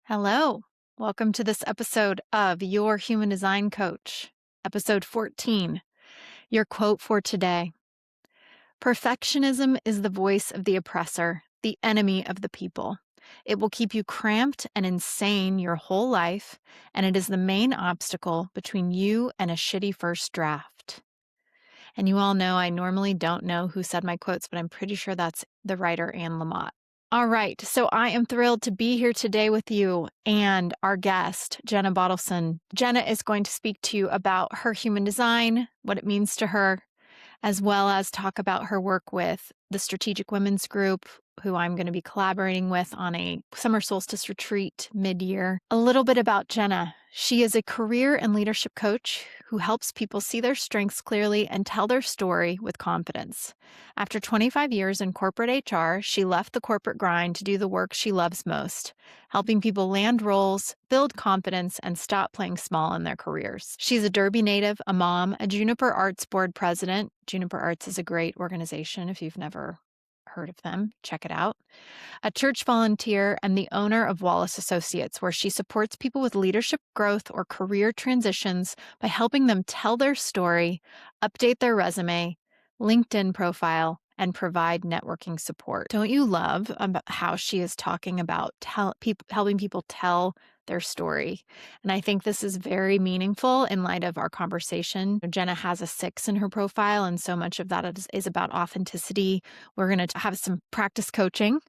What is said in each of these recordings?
Hello. Welcome to this episode of Your Human Design Coach, episode 14. Your quote for today: Perfectionism is the voice of the oppressor, the enemy of the people. It will keep you cramped and insane your whole life, and it is the main obstacle between you and a shitty first draft. And you all know I normally don't know who said my quotes, but I'm pretty sure that's the writer Anne Lamott. All right, so I am thrilled to be here today with you and our guest, Jenna Bottolfsen. Jenna is going to speak to you about her human design, what it means to her, as well as talk about her work with the Strategic Women's Group, who I'm going to be collaborating with on a Summer Solstice retreat mid-year. A little bit about Jenna. She is a career and leadership coach who helps people see their strengths clearly and tell their story with confidence. After 25 years in corporate HR, she left the corporate grind to do the work she loves most, helping people land roles, build confidence, and stop playing small in their careers. She's a Derby native, a mom, a Juniper Arts board president. Juniper Arts is a great organization. If you've never heard of them, check it out. A church volunteer and the owner of Wallace Associates, where she supports people with leadership growth or career transitions by helping them tell their story, update their resume, LinkedIn profile, and provide networking support. Don't you love about how she is talking about helping people tell their story? And I think this is very meaningful in light of our conversation. Jenna has a 6 in her profile, and so much of that is about authenticity. We're going to have some practice coaching.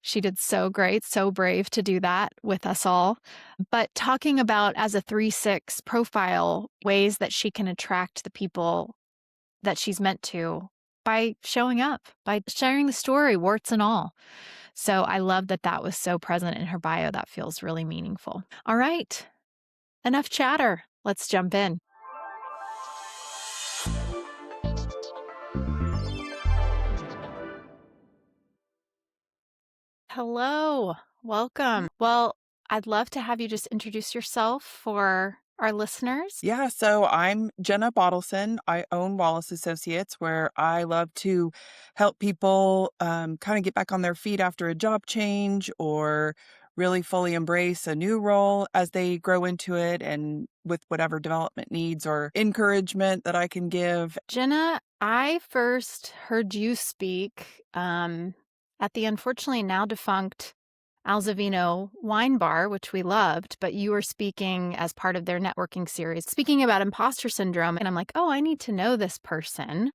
She did so great, so brave to do that with us all. But talking about, as a 3/6 profile, ways that she can attract the people that she's meant to by showing up, by sharing the story, warts and all. So I love that that was so present in her bio. That feels really meaningful. All right, enough chatter. Let's jump in. Hello, welcome. Well, I'd love to have you just introduce yourself for our listeners. Yeah, so I'm Jenna Bottolfsen. I own Wallace Associates, where I love to help people kind of get back on their feet after a job change or really fully embrace a new role as they grow into it, and with whatever development needs or encouragement that I can give. Jenna, I first heard you speak at the unfortunately now defunct Alzavino wine bar, which we loved, but you were speaking as part of their networking series, speaking about imposter syndrome. And I'm like, oh, I need to know this person.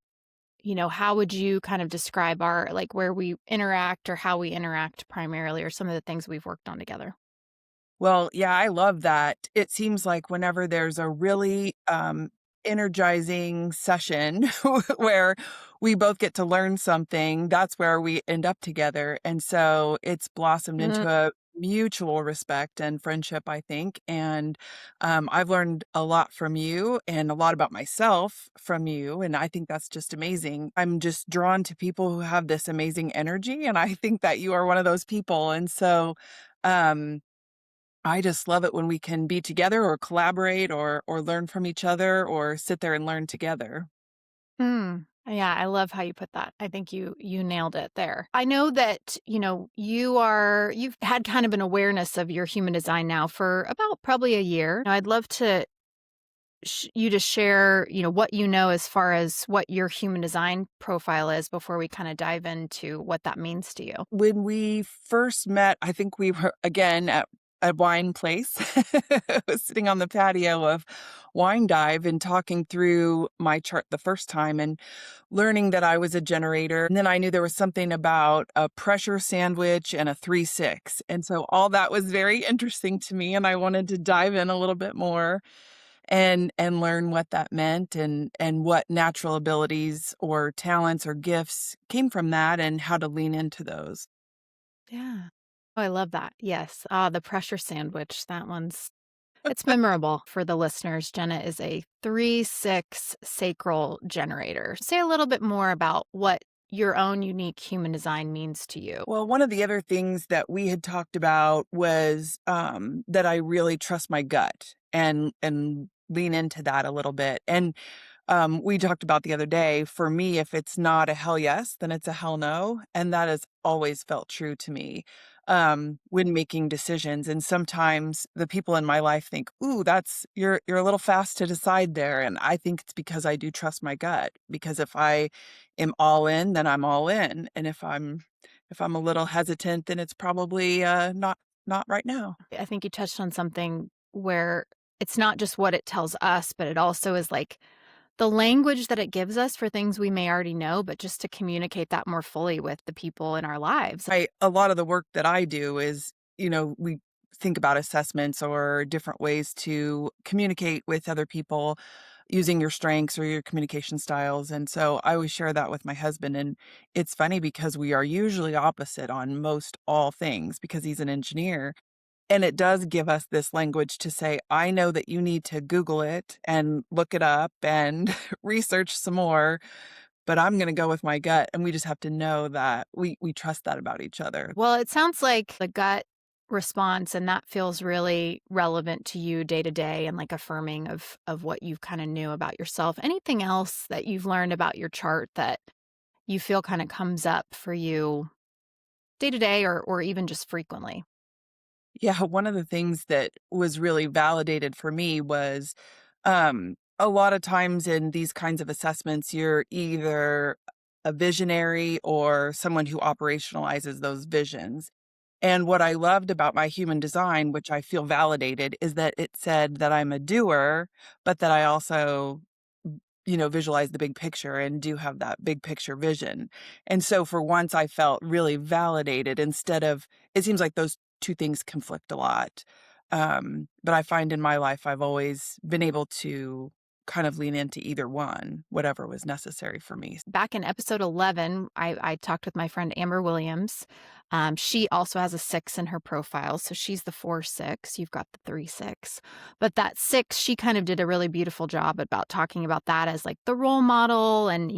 How would you kind of describe where we interact or how we interact primarily, or some of the things we've worked on together? Well, yeah, I love that. It seems like whenever there's a really energizing session where we both get to learn something, that's where we end up together. And so it's blossomed into a mutual respect and friendship, I think. And I've learned a lot from you and a lot about myself from you. And I think that's just amazing. I'm just drawn to people who have this amazing energy. And I think that you are one of those people. And so, um, I just love it when we can be together or collaborate or learn from each other or sit there and learn together. Yeah, I love how you put that. I think you nailed it there. I know that, you've had kind of an awareness of your human design now for about probably a year. I'd love to you to share, what you know as far as what your human design profile is before we kind of dive into what that means to you. When we first met, I think we were again at a wine place. I was sitting on the patio of Wine Dive and talking through my chart the first time and learning that I was a generator. And then I knew there was something about a pressure sandwich and a 3/6. And so all that was very interesting to me. And I wanted to dive in a little bit more and learn what that meant and what natural abilities or talents or gifts came from that and how to lean into those. Yeah. Oh, I love that. Yes. The pressure sandwich. It's memorable for the listeners. Jenna is a 3/6 sacral generator. Say a little bit more about what your own unique human design means to you. Well, one of the other things that we had talked about was that I really trust my gut and lean into that a little bit. And we talked about the other day, for me, if it's not a hell yes, then it's a hell no. And that has always felt true to me. when making decisions. And sometimes the people in my life think, "Ooh, that's you're a little fast to decide there." And I think it's because I do trust my gut. Because if I am all in, then I'm all in. And if I'm a little hesitant, then it's probably not right now. I think you touched on something where it's not just what it tells us, but it also is like the language that it gives us for things we may already know, but just to communicate that more fully with the people in our lives. A lot of the work that I do is, we think about assessments or different ways to communicate with other people using your strengths or your communication styles. And so I always share that with my husband. And it's funny because we are usually opposite on most all things because he's an engineer. And it does give us this language to say, I know that you need to Google it and look it up and research some more, but I'm gonna go with my gut, and we just have to know that we trust that about each other. Well, it sounds like the gut response and that feels really relevant to you day to day and like affirming of what you kind of knew about yourself. Anything else that you've learned about your chart that you feel kind of comes up for you day to day or even just frequently? Yeah, one of the things that was really validated for me was, a lot of times in these kinds of assessments, you're either a visionary or someone who operationalizes those visions. And what I loved about my human design, which I feel validated, is that it said that I'm a doer, but that I also, visualize the big picture and do have that big picture vision. And so for once, I felt really validated instead of, it seems like those two things conflict a lot. But I find in my life, I've always been able to kind of lean into either one, whatever was necessary for me. Back in episode 11, I talked with my friend Amber Williams. She also has a 6 in her profile. So she's the 4-6. You've got the 3-6. But that 6, she kind of did a really beautiful job about talking about that as like the role model. And,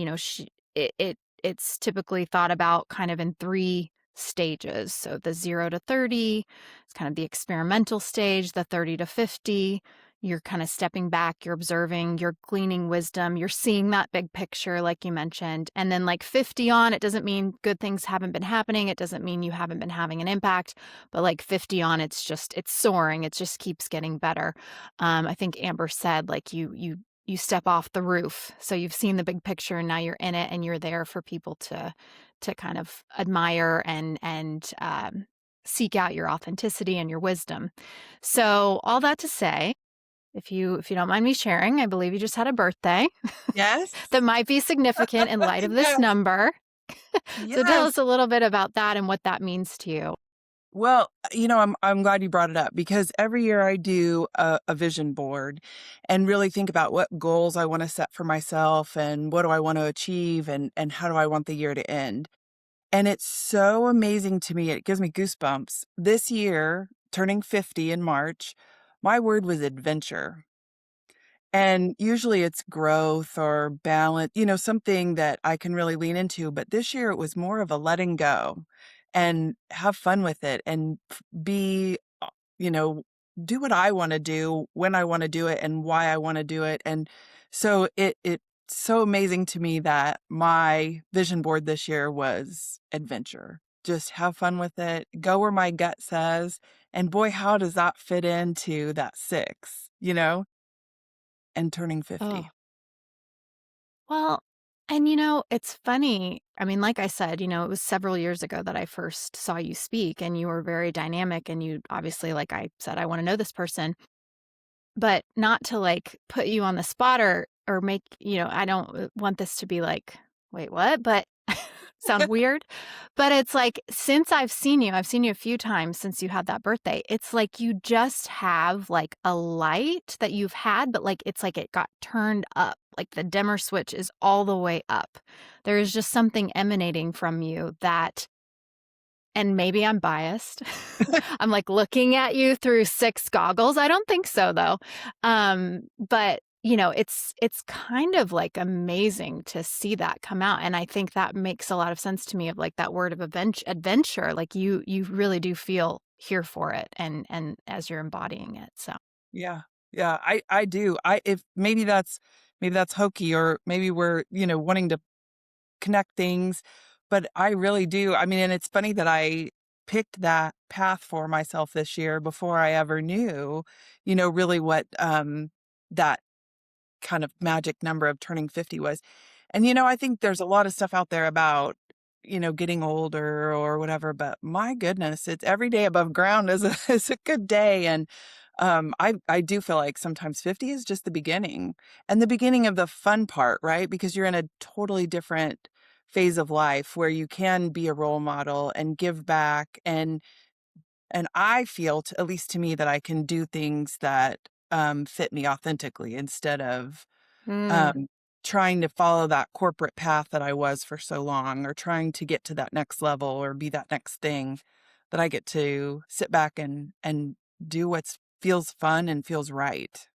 it's typically thought about kind of in 3 stages. So the 0 to 30 is kind of the experimental stage, the 30 to 50. You're kind of stepping back, you're observing, you're gleaning wisdom, you're seeing that big picture, like you mentioned. And then, like 50 on, it doesn't mean good things haven't been happening. It doesn't mean you haven't been having an impact. But like 50 on, it's soaring. It just keeps getting better. I think Amber said, like, you step off the roof. So you've seen the big picture and now you're in it and you're there for people to kind of admire and seek out your authenticity and your wisdom. So all that to say, if you don't mind me sharing, I believe you just had a birthday Yes. that might be significant in light of this Yes. number. So tell Yes. us a little bit about that and what that means to you. Well, I'm glad you brought it up because every year I do a vision board and really think about what goals I want to set for myself and what do I want to achieve and how do I want the year to end. And it's so amazing to me. It gives me goosebumps. This year, turning 50 in March, my word was adventure. And usually it's growth or balance, something that I can really lean into. But this year it was more of a letting go and have fun with it and be, you know, do what I want to do when I want to do it and why I want to do it. And so it's so amazing to me that my vision board this year was adventure. Just have fun with it, go where my gut says. And boy, how does that fit into that 6, and turning Oh, 50. well, and it's funny. I mean, like I said, it was several years ago that I first saw you speak, and you were very dynamic. And you obviously, like I said, I want to know this person, but not to like put you on the spot or make, I don't want this to be like, wait, what? But sound weird. But it's like, since I've seen you a few times since you had that birthday. It's like you just have like a light that you've had, but like it's like it got turned up. Like the dimmer switch is all the way up. There is just something emanating from you that, and maybe I'm biased. I'm like looking at you through 6 goggles. I don't think so though. But it's kind of like amazing to see that come out. And I think that makes a lot of sense to me of like that word of adventure. Like you really do feel here for it and as you're embodying it. So Yeah. Yeah, I do. I if maybe that's hokey or maybe we're, wanting to connect things, but I really do. I mean, and it's funny that picked that path for myself this year before I ever knew, really what, that kind of magic number of turning 50 was. And, I think there's a lot of stuff out there about, getting older or whatever, but my goodness, it's every day above ground is a is a good day. And I do feel like sometimes 50 is just the beginning and the beginning of the fun part, right? Because you're in a totally different phase of life where you can be a role model and give back and I feel, at least to me, that I can do things that fit me authentically instead of Mm, um, trying to follow that corporate path that I was for so long, or trying to get to that next level or be that next thing. That I get to sit back and do what feels fun and feels right.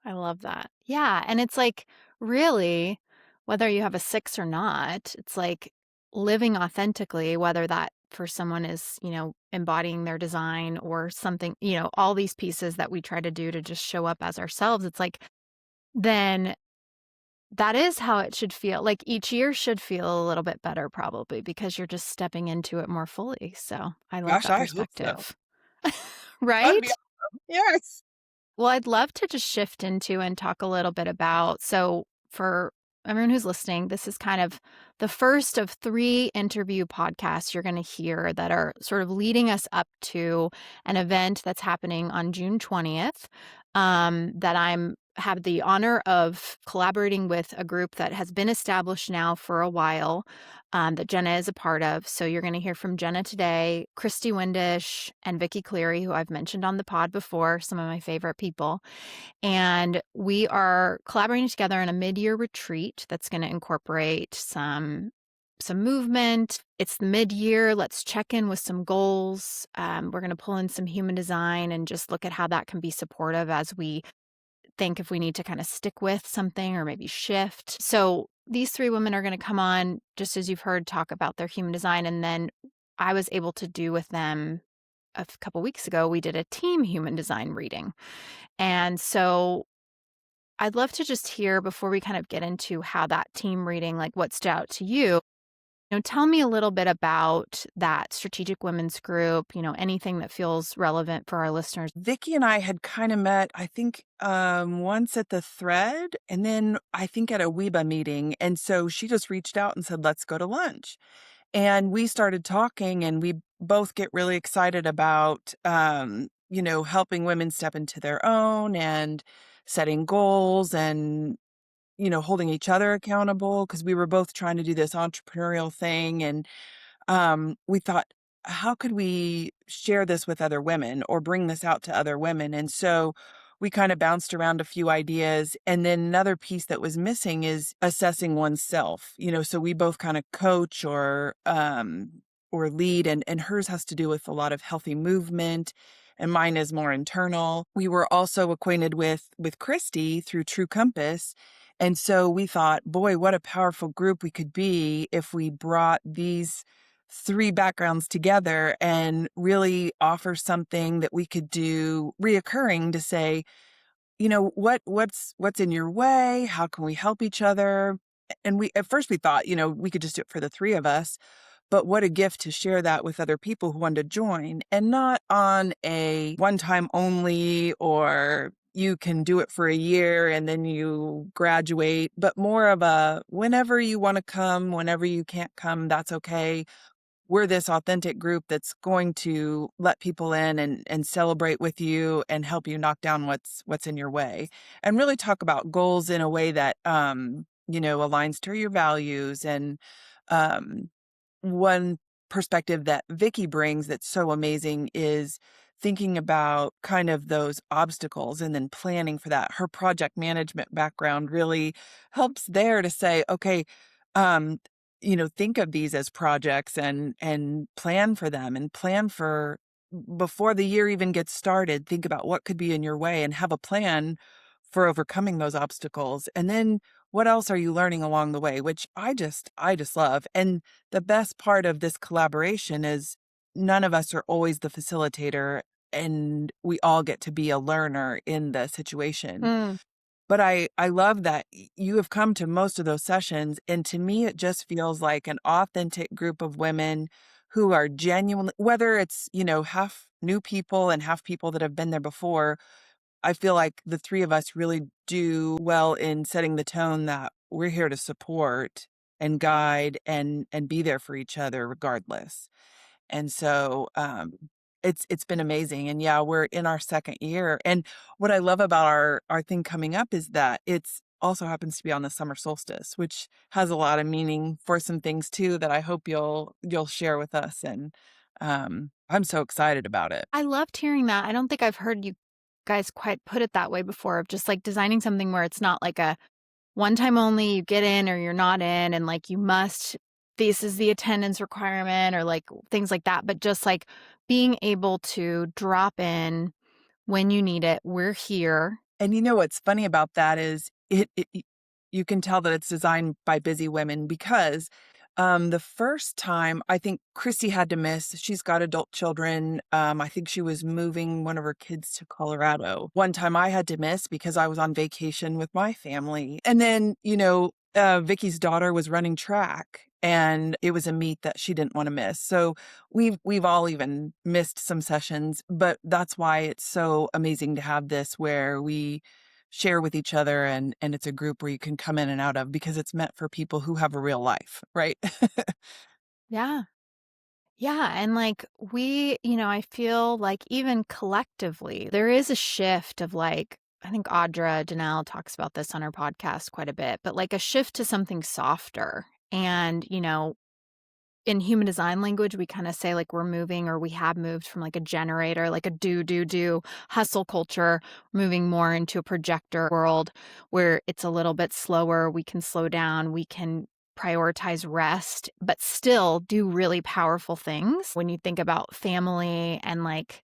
I love that. Yeah, and it's like, really, whether you have a 6 or not, it's like living authentically, whether that for someone is, embodying their design or something, all these pieces that we try to do to just show up as ourselves. It's like, then that is how it should feel. Like, each year should feel a little bit better probably because you're just stepping into it more fully. So, I love Gosh, that I hope so. perspective. That'd be Right? awesome. Yes. Well, I'd love to just shift into and talk a little bit about, so for everyone who's listening, this is kind of the first of 3 interview podcasts you're gonna hear that are sort of leading us up to an event that's happening on June 20th, that I'm have the honor of collaborating with a group that has been established now for a while, that Jenna is a part of. So you're gonna hear from Jenna today, Kristi Windish, and Vicky Cleary, who I've mentioned on the pod before, some of my favorite people. And we are collaborating together in a mid-year retreat that's gonna incorporate some movement. It's the mid-year. Let's check in with some goals. We're gonna pull in some human design and just look at how that can be supportive as we think if we need to kind of stick with something or maybe shift. So these 3 women are going to come on, just as you've heard, talk about their human design. And then I was able to do with them couple weeks ago, we did a team human design reading. And so I'd love to just hear before we kind of get into how that team reading, like what stood out to you. Tell me a little bit about that strategic women's group, anything that feels relevant for our listeners. Vicky and I had kind of met, I think, once at the Thread, and then I think at a Weeba meeting. And so she just reached out and said, "Let's go to lunch." And we started talking, and we both get really excited about, helping women step into their own and setting goals and, holding each other accountable because we were both trying to do this entrepreneurial thing. And we thought, how could we share this with other women or bring this out to other women? And so we kind of bounced around a few ideas. And then another piece that was missing is assessing oneself, so we both kind of coach or lead, and hers has to do with a lot of healthy movement and mine is more internal. We were also acquainted with Kristi through True Compass. And so we thought, boy, what a powerful group we could be if we brought these 3 backgrounds together and really offer something that we could do reoccurring to say, what's in your way? How can we help each other? And we at first we thought, we could just do it for the 3 of us, but what a gift to share that with other people who want to join, and not on a one time only, or you can do it for a year and then you graduate, but more of a whenever you want to come, whenever you can't come, that's okay. We're this authentic group that's going to let people in and celebrate with you and help you knock down what's in your way, and really talk about goals in a way that aligns to your values. And um one perspective that Vicky brings that's so amazing is thinking about kind of those obstacles and then planning for that. Her project management background really helps there to say, okay, um, think of these as projects and plan for them, and plan for before the year even gets started. Think about what could be in your way and have a plan for overcoming those obstacles. And then what else are you learning along the way, which I just love. And the best part of this collaboration is none of us are always the facilitator, and we all get to be a learner in the situation. Mm, But I love that you have come to most of those sessions, and to me, it just feels like an authentic group of women who are genuinely, whether it's, half new people and half people that have been there before. I feel like the 3 of us really do well in setting the tone that we're here to support and guide and be there for each other regardless. And so, it's been amazing, and yeah, we're in our 2nd year, and what I love about our thing coming up is that it's also happens to be on the summer solstice, which has a lot of meaning for some things too that I hope you'll share with us, and, I'm so excited about it. I loved hearing that. I don't think I've heard you guys quite put it that way before of just, like, designing something where it's not like a one time only, you get in or you're not in, and, like, you must this is the attendance requirement or, like, things like that, but just, like, being able to drop in when you need it. We're here. And you know what's funny about that is you can tell that it's designed by busy women because, the first time, I think Kristi had to miss. She's got adult children. I think she was moving one of her kids to Colorado. One time I had to miss because I was on vacation with my family. And then, Vicky's daughter was running track, and it was a meet that she didn't wanna miss. So we've all even missed some sessions, but that's why it's so amazing to have this where we share with each other, and it's a group where you can come in and out of because it's meant for people who have a real life, right? Yeah. Yeah, and, like, I feel like even collectively, there is a shift of, like I think Audra Janelle talks about this on her podcast quite a bit, but, like, a shift to something softer. And, in human design language, we kinda say, like, we're moving or we have moved from, like, a generator, like a do, do, do hustle culture, moving more into a projector world where it's a little bit slower, we can slow down, we can prioritize rest, but still do really powerful things. When you think about family and, like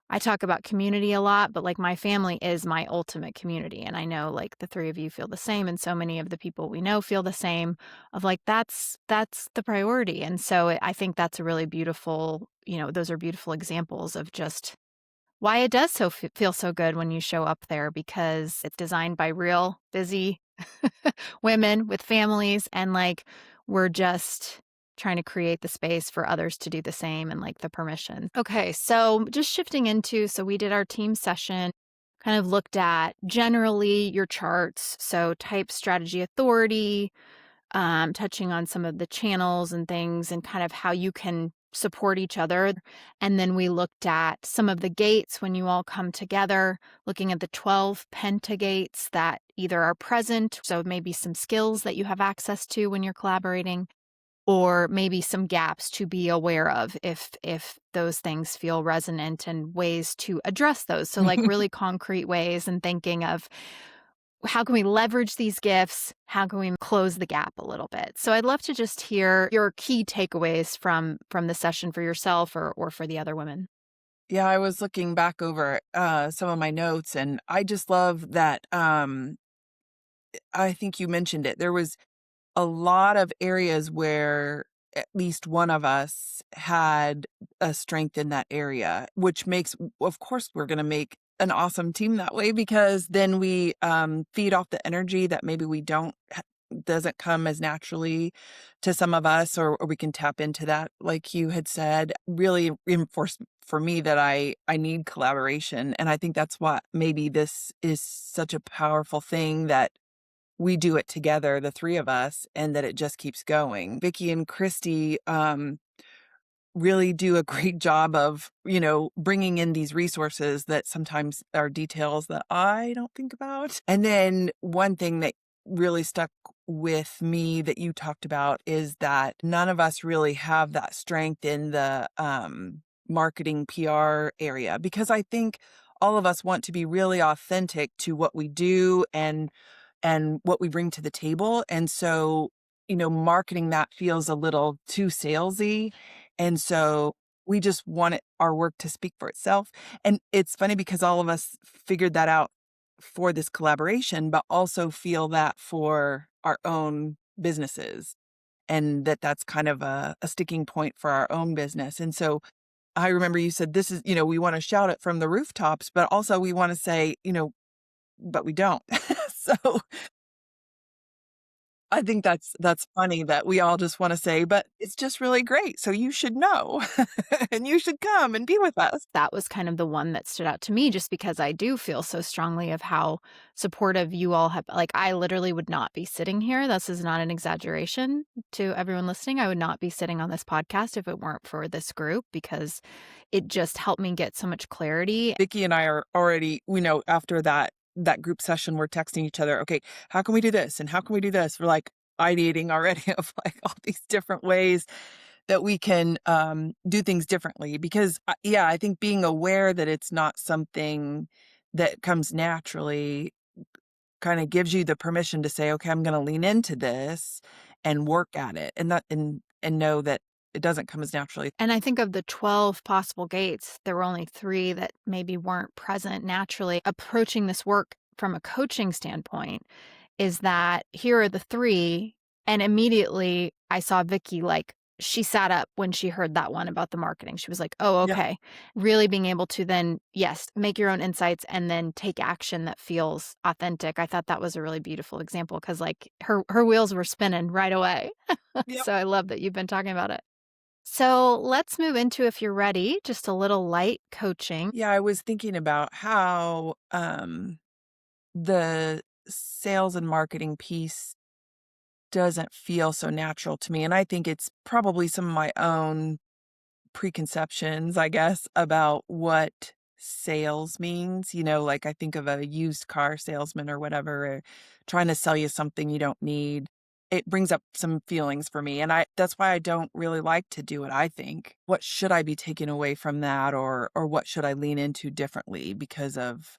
I talk about community a lot, but, like, my family is my ultimate community, and I know, like, the 3 of you feel the same, and so many of the people we know feel the same of, like, that's the priority, and so I think that's a really beautiful those are beautiful examples of just why it does feel so good when you show up there because it's designed by real busy women with families and, like, we're just trying to create the space for others to do the same and, like, the permission. Okay, so just shifting into so we did our team session, kind of looked at generally your charts, so type, strategy, authority, touching on some of the channels and things and kind of how you can support each other. And then we looked at some of the gates when you all come together, looking at the 12 pentagates that either are present, so maybe some skills that you have access to when you're collaborating, or maybe some gaps to be aware of if those things feel resonant and ways to address those. So like really concrete ways and thinking of how can we leverage these gifts? How can we close the gap a little bit? So I'd love to just hear your key takeaways from the session for yourself or for the other women. Yeah, I was looking back over, some of my notes, and I just love that, I think you mentioned it. There was a lot of areas where at least one of us had a strength in that area, which makes of course, we're gonna make an awesome team that way because then we, feed off the energy that maybe we don't doesn't come as naturally to some of us, or we can tap into that, like you had said, really reinforced for me that I need collaboration, and I think that's what maybe this is such a powerful thing that we do it together, the 3 of us, and that it just keeps going. Vicky and Kristi, really do a great job of, bringing in these resources that sometimes are details that I don't think about. And then one thing that really stuck with me that you talked about is that none of us really have that strength in the, marketing PR area, because I think all of us want to be really authentic to what we do and what we bring to the table. And so, marketing that feels a little too salesy. And so we just want our work to speak for itself. And it's funny because all of us figured that out for this collaboration, but also feel that for our own businesses, and that's kind of a sticking point for our own business. And so I remember you said, this is, we want to shout it from the rooftops, but also we want to say, but we don't. So I think that's funny that we all just wanna say, "But it's just really great, so you should know, and you should come and be with us." That was kind of the one that stood out to me just because I do feel so strongly of how supportive you all have like, I literally would not be sitting here, this is not an exaggeration to everyone listening, I would not be sitting on this podcast if it weren't for this group because it just helped me get so much clarity. Vicky and I are already we know after that group session, we're texting each other, "Okay, how can we do this, and how can we do this?" We're, like, ideating already of, like, all these different ways that we can, do things differently because, yeah, I think being aware that it's not something that comes naturally kinda gives you the permission to say, "Okay, I'm gonna lean into this and work at it," and that and know that it doesn't come as naturally. And I think of the 12 possible gates, there were only 3 that maybe weren't present naturally. Approaching this work from a coaching standpoint is that here are the 3, and immediately I saw Vicky, like, she sat up when she heard that one about the marketing. She was like, "Oh, Yeah. okay." Really being able to then, yes, make your own insights and then take action that feels authentic. I thought that was a really beautiful example because, like, her wheels were spinning right away. Yep. So I love that you've been talking about it. So let's move into, if you're ready, just a little light coaching. Yeah, I was thinking about how, the sales and marketing piece doesn't feel so natural to me, and I think it's probably some of my own preconceptions, I guess, about what sales means, like, I think of a used car salesman or whatever, or trying to sell you something you don't need. It brings up some feelings for me, and I that's why I don't really like to do it, I think. What should I be taking away from that, or what should I lean into differently because of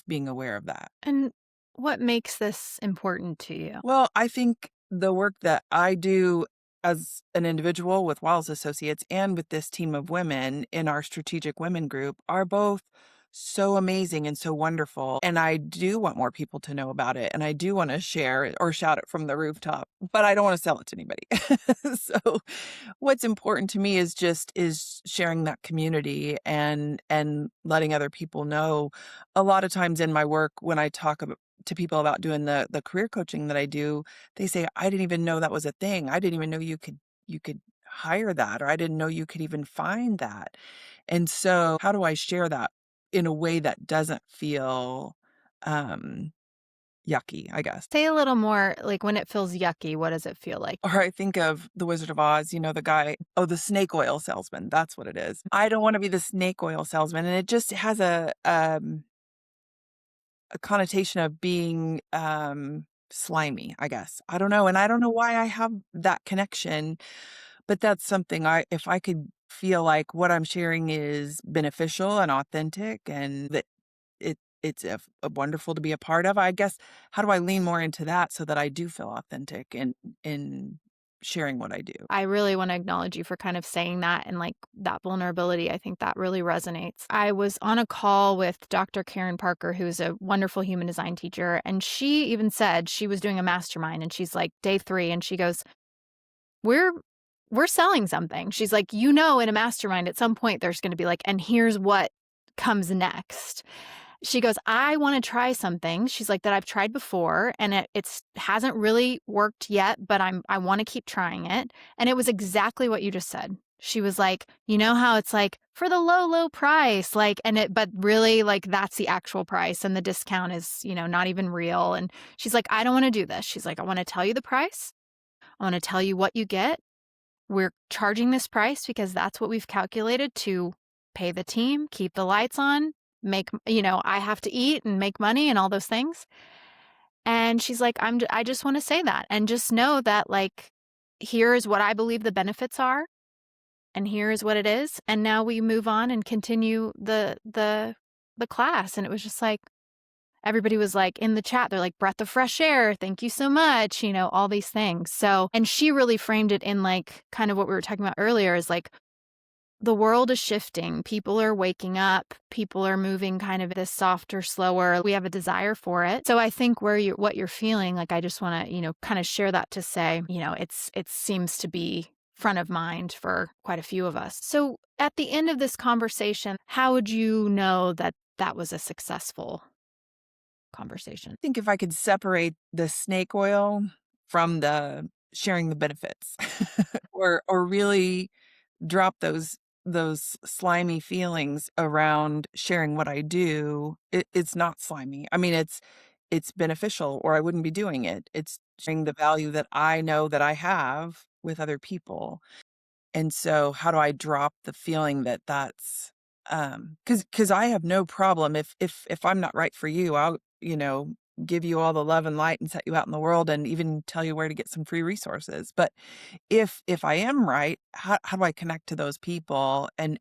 being aware of that? And what makes this important to you? Well, I think the work that I do as an individual with Wiles Associates and with this team of women in our strategic women group are both so amazing and so wonderful. And I do want more people to know about it. And I do want to share it or shout it from the rooftop, but I don't want to sell it to anybody. So what's important to me is sharing that community and letting other people know. A lot of times in my work when I talk about to people about doing the career coaching that I do, they say, "I didn't even know that was a thing. I didn't even know you could hire that, or I didn't know you could even find that." And so, how do I share that in a way that doesn't feel, um, yucky, I guess? Say a little more, like when it feels yucky, what does it feel like? Or I think of The Wizard of Oz, the guy the snake oil salesman, that's what it is. I don't wanna be the snake oil salesman, and it just has a connotation of being, slimy, I guess. I don't know, and I don't know why I have that connection, but that's something if I could feel like what I'm sharing is beneficial and authentic and that it's a wonderful to be a part of, I guess, how do I lean more into that so that I do feel authentic in sharing what I do? I really want to acknowledge you for kind of saying that and like that vulnerability. I think that really resonates. I was on a call with Dr. Karen Parker, who's a wonderful human design teacher, and she even said she was doing a mastermind and she's like day 3 and she goes, "We're we're selling something." She's like, in a mastermind at some point there's going to be like, and here's what comes next. She goes, "I wanna try something," she's like, "that I've tried before, and it's hasn't really worked yet, but I wanna keep trying it." And it was exactly what you just said. She was like, "You know how it's like, for the low, low price," like, but really, like, that's the actual price, and the discount is, not even real, and she's like, "I don't wanna do this." She's like, "I wanna tell you the price. I wanna tell you what you get. We're charging this price because that's what we've calculated to pay the team, keep the lights on, I have to eat and make money and all those things." And she's like, I just want to say that and just know that like here is what I believe the benefits are and here is what it is. And now we move on and continue the class. And it was just like everybody was like in the chat, they're like, "Breath of fresh air, thank you so much," all these things. So, and she really framed it in like kind of what we were talking about earlier is like the world is shifting. People are waking up. People are moving kind of this softer, slower. We have a desire for it. So I think what you're feeling, like I just want to, kind of share that to say, it seems to be front of mind for quite a few of us. So at the end of this conversation, how would you know that that was a successful conversation? I think if I could separate the snake oil from the sharing the benefits or really drop those slimy feelings around sharing what I do. It's not slimy. I mean, it's beneficial or I wouldn't be doing it. It's sharing the value that I know that I have with other people. And so how do I drop the feeling that that's cuz I have no problem if I'm not right for you, I'll, give you all the love and light and set you out in the world and even tell you where to get some free resources. But if I am right, how do I connect to those people and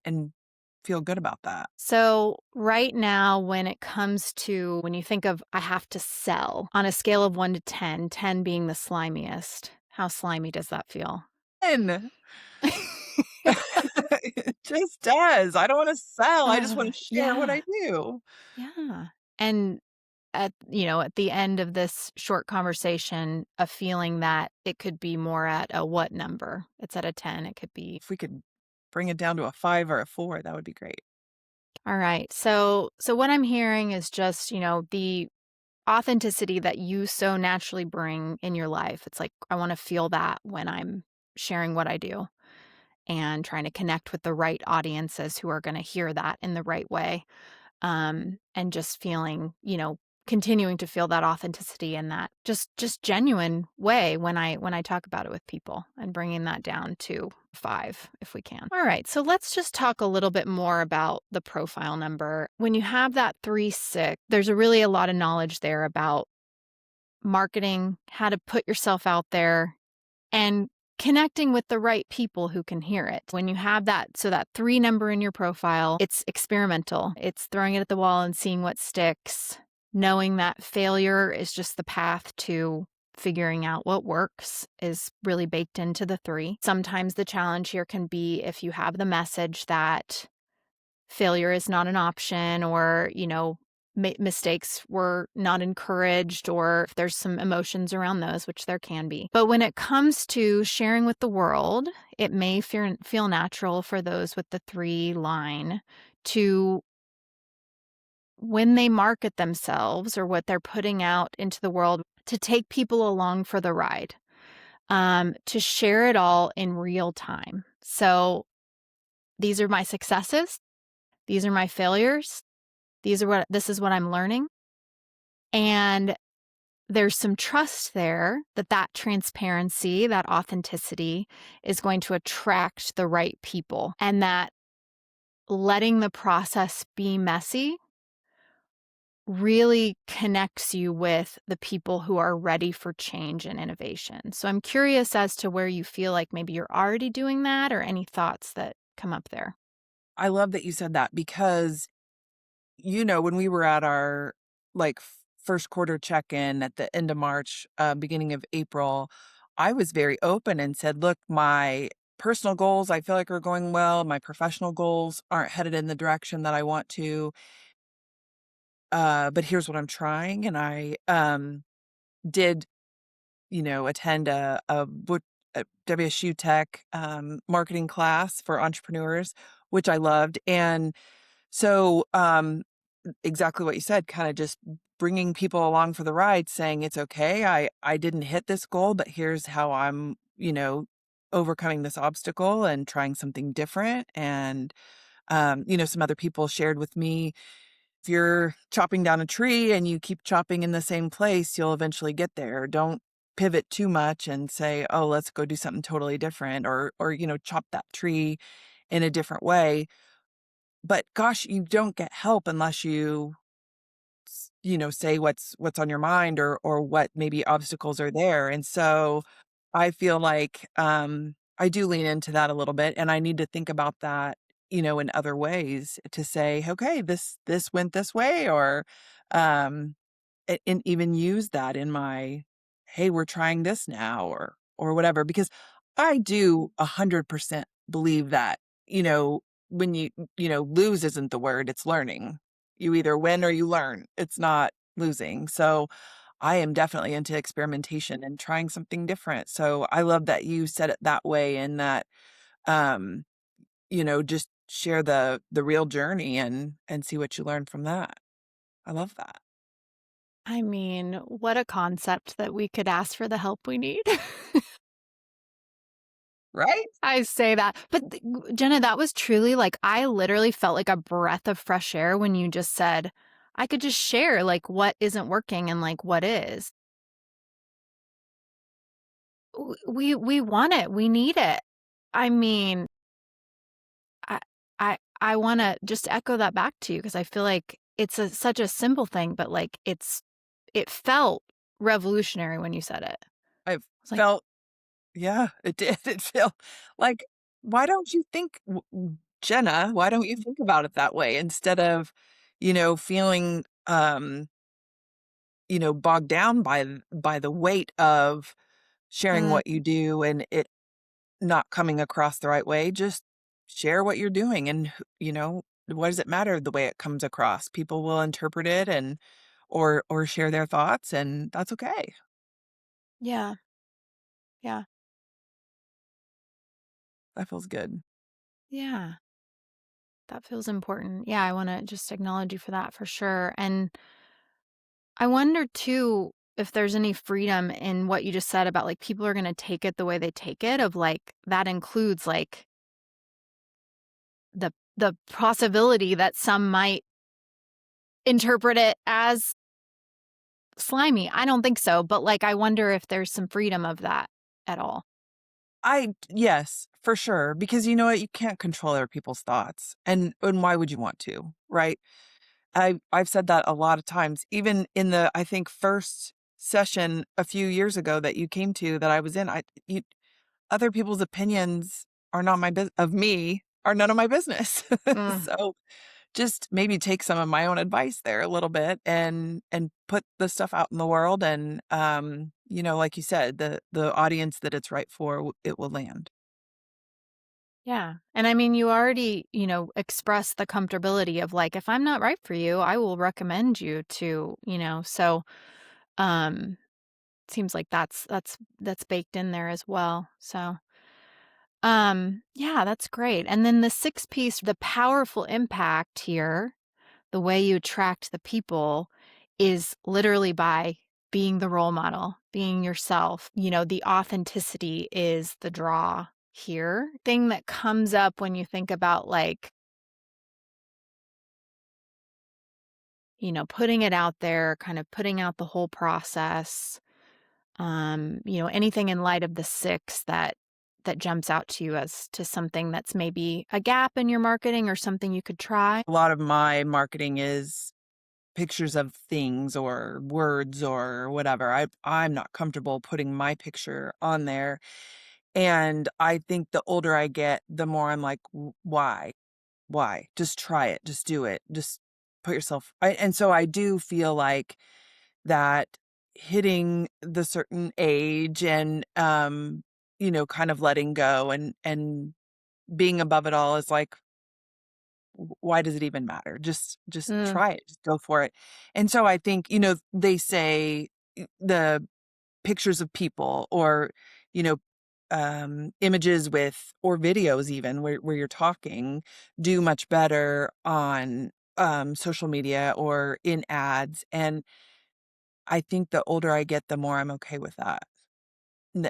feel good about that? So, right now, when it comes to when you think of I have to sell on a scale of 1 to 10, 10 being the slimiest, how slimy does that feel? And it just does. I don't wanna sell. I just wanna share what Yeah, I do. yeah. And at the end of this short conversation, a feeling that it could be more at a what number? It's at a 10, it could be If we could bring it down to a 5 or a 4, that would be great. all right. So what I'm hearing is just, the authenticity that you so naturally bring in your life. It's like I want to feel that when I'm sharing what I do and trying to connect with the right audiences who are going to hear that in the right way. And just feeling, continuing to feel that authenticity and that just genuine way when I talk about it with people and bringing that down to 5 if we can. All right, so let's just talk a little bit more about the profile number. When you have that 3-6, there's a lot of knowledge there about marketing, how to put yourself out there, and connecting with the right people who can hear it. When you have that 3 number in your profile, it's experimental. It's throwing it at the wall and seeing what sticks, knowing that failure is just the path to figuring out what works is really baked into the 3. Sometimes the challenge here can be if you have the message that failure is not an option or, mistakes were not encouraged or if there's some emotions around those, which there can be. But when it comes to sharing with the world, it may feel natural for those with the 3 line to, when they market themselves or what they're putting out into the world, to take people along for the ride, to share it all in real time. So these are my successes. These are my failures. This is what I'm learning. And there's some trust there that that transparency, that authenticity is going to attract the right people and that letting the process be messy really connects you with the people who are ready for change and innovation. So I'm curious as to where you feel like maybe you're already doing that or any thoughts that come up there. I love that you said that because, when we were at our, like, first quarter check-in at the end of March, beginning of April, I was very open and said, "Look, my personal goals, I feel like are going well. My professional goals aren't headed in the direction that I want to, but here's what I'm trying." And I, did, attend a WSU Tech, marketing class for entrepreneurs, which I loved, and so, exactly what you said, kinda just bringing people along for the ride, saying, "It's okay, I didn't hit this goal, but here's how I'm, overcoming this obstacle and trying something different," and, some other people shared with me, "If you're chopping down a tree and you keep chopping in the same place, you'll eventually get there. Don't pivot too much and say, 'Oh, let's go do something totally different,' or, chop that tree in a different way." But gosh, you don't get help unless you say what's on your mind or what maybe obstacles are there. And so I feel like I do lean into that a little bit and I need to think about that, in other ways to say, okay, this went this way or um and even use that in my, "Hey, we're trying this now," or whatever, because I do 100% believe that, when lose isn't the word, it's learning. You either win or you learn. It's not losing. So, I am definitely into experimentation and trying something different. So, I love that you said it that way and that, um, just share the real journey and see what you learn from that. I love that. I mean, what a concept that we could ask for the help we need. right? I say that, but Jenna, that was truly like I literally felt like a breath of fresh air when you just said, I could just share like what isn't working and like what is. We want it. We need it. I mean, I I want to just echo that back to you because I feel like it's such a simple thing, but like it felt revolutionary when you said it. I've It's like, felt yeah, it did. It felt like, why don't you think Jenna, why don't you think about it that way instead of, feeling, bogged down by the weight of sharing mm, what you do and it not coming across the right way, just share what you're doing and, what does it matter the way it comes across? People will interpret it and or share their thoughts, and that's okay. yeah, yeah, That feels good. yeah. That feels important. Yeah, I want to just acknowledge you for that for sure. And I wonder too if there's any freedom in what you just said about like people are going to take it the way they take it, of like that includes like the possibility that some might interpret it as slimy. I don't think so, but like I wonder if there's some freedom of that at all. Yes, for sure, because you know what? You can't control other people's thoughts, and why would you want to, right? I've said that a lot of times, even in the, I think, first session a few years ago that you came to that I was in, other people's opinions are not my business of me are none of my business. Mm, So, just maybe take some of my own advice there a little bit and put the stuff out in the world and, like you said, the audience that it's right for, it will land. yeah. And I mean, you already, express the comfortability of like, if I'm not right for you, I will recommend you to, so um seems like that's baked in there as well. So, yeah, that's great. And then the sixth piece, the powerful impact here, the way you attract the people is literally by being the role model, being yourself. The authenticity is the draw here. Thing that comes up when you think about like, putting it out there, kind of putting out the whole process. Anything in light of the 6 that jumps out to you as to something that's maybe a gap in your marketing or something you could try? A lot of my marketing is pictures of things or words or whatever. I'm not comfortable putting my picture on there, and I think the older I get, the more I'm like, Why? Why? Just try it. Just do it. Just put yourself." And so I do feel like that hitting the certain age and, kind of letting go and being above it all is like, why does it even matter? Just Mm, try it. Just go for it. And so I think, they say the pictures of people or, you know, images with or videos even where you're talking do much better on social media or in ads. And I think the older I get, the more I'm okay with that.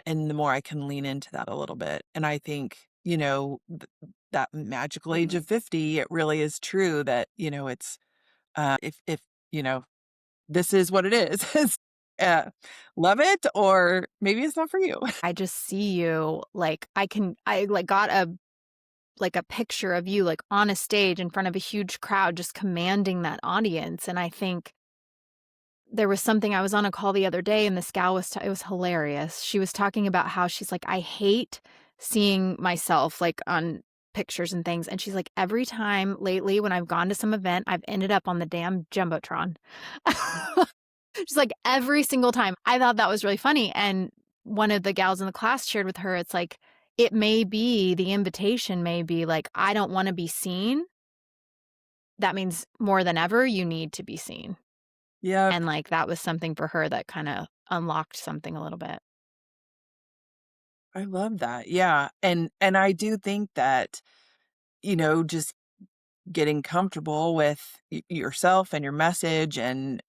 And the more I can lean into that a little bit. And I think, that magical age of 50, it really is true that, it's if, you know, this is what it is. It's, uh, love it or maybe it's not for you. I just see you, like, I, like, got a picture of you, like, on a stage in front of a huge crowd just commanding that audience, and I think there was something I was on a call the other day, and this gal was it was hilarious. She was talking about how she's like, "I hate seeing myself, like, on pictures and things," and she's like, "Every time lately when I've gone to some event, I've ended up on the damn jumbotron." She's like, "Every single time." I thought that was really funny, and one of the gals in the class shared with her, it's like, it may be the invitation may be like, "I don't wanna be seen." That means more than ever, you need to be seen. Yep. And, like, that was something for her that kinda unlocked something a little bit. I love that. Yeah. And I do think that, just getting comfortable with yourself and your message and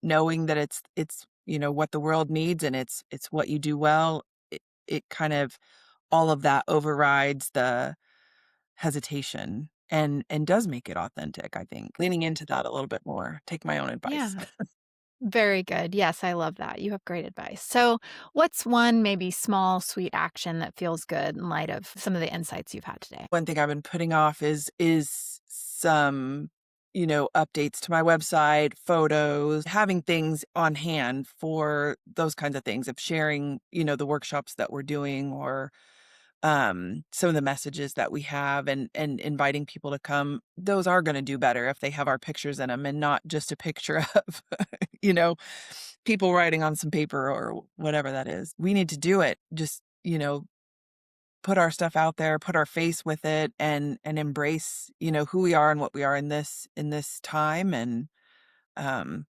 knowing that it's what the world needs and it's what you do well. It kind of all of that overrides the hesitation and does make it authentic, I think. Leaning into that a little bit more. Take my own advice. Yeah. Very good. Yes, I love that. You have great advice. So, what's one maybe small, sweet action that feels good in light of some of the insights you've had today? One thing I've been putting off is some, updates to my website, photos, having things on hand for those kinds of things of sharing, the workshops that we're doing or some of the messages that we have and inviting people to come. Those are going to do better if they have our pictures in them and not just a picture of, you know, people writing on some paper or whatever that is. We need to do it. Just, put our stuff out there, put our face with it and embrace, who we are and what we are in this time um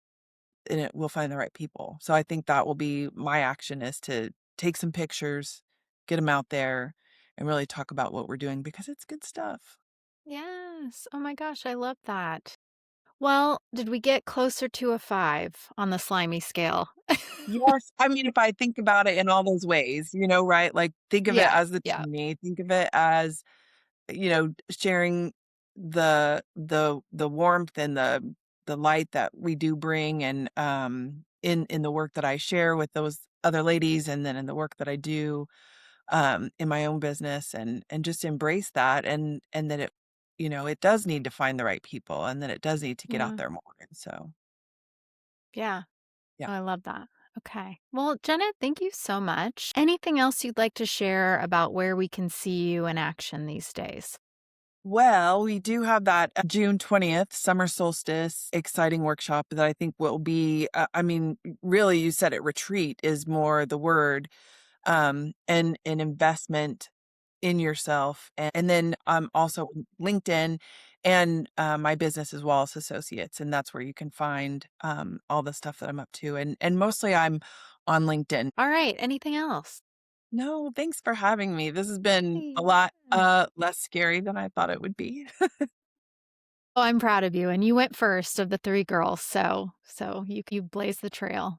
and it will find the right people. So I think that will be my action is to take some pictures, get them out there and really talk about what we're doing because it's good stuff. Yes. Oh my gosh, I love that. Well, did we get closer to a 5 on the slimy scale? Yes, I mean, if I think about it in all those ways, right? Like think of it Yeah, as the yeah. chimney, think of it as sharing the warmth and the light that we do bring and in the work that I share with those other ladies and then in the work that I do in my own business and just embrace that and that it does need to find the right people and that it does need to get out Yeah. there more. And so Yeah. yeah. Oh, I love that. Okay. Well, Jenna, thank you so much. Anything else you'd like to share about where we can see you in action these days? Well, we do have that June 20th, Summer Solstice exciting workshop that I think will be, I mean, really, you said it, retreat is more the word, and an investment in yourself. And then also LinkedIn and my business as Wallace Associates. And that's where you can find all the stuff that I'm up to. And mostly I'm on LinkedIn. All right. Anything else? No, thanks for having me. This has been a Yeah. lot less scary than I thought it would be. Oh, I'm proud of you. And you went first of the 3 girls. So you blazed the trail.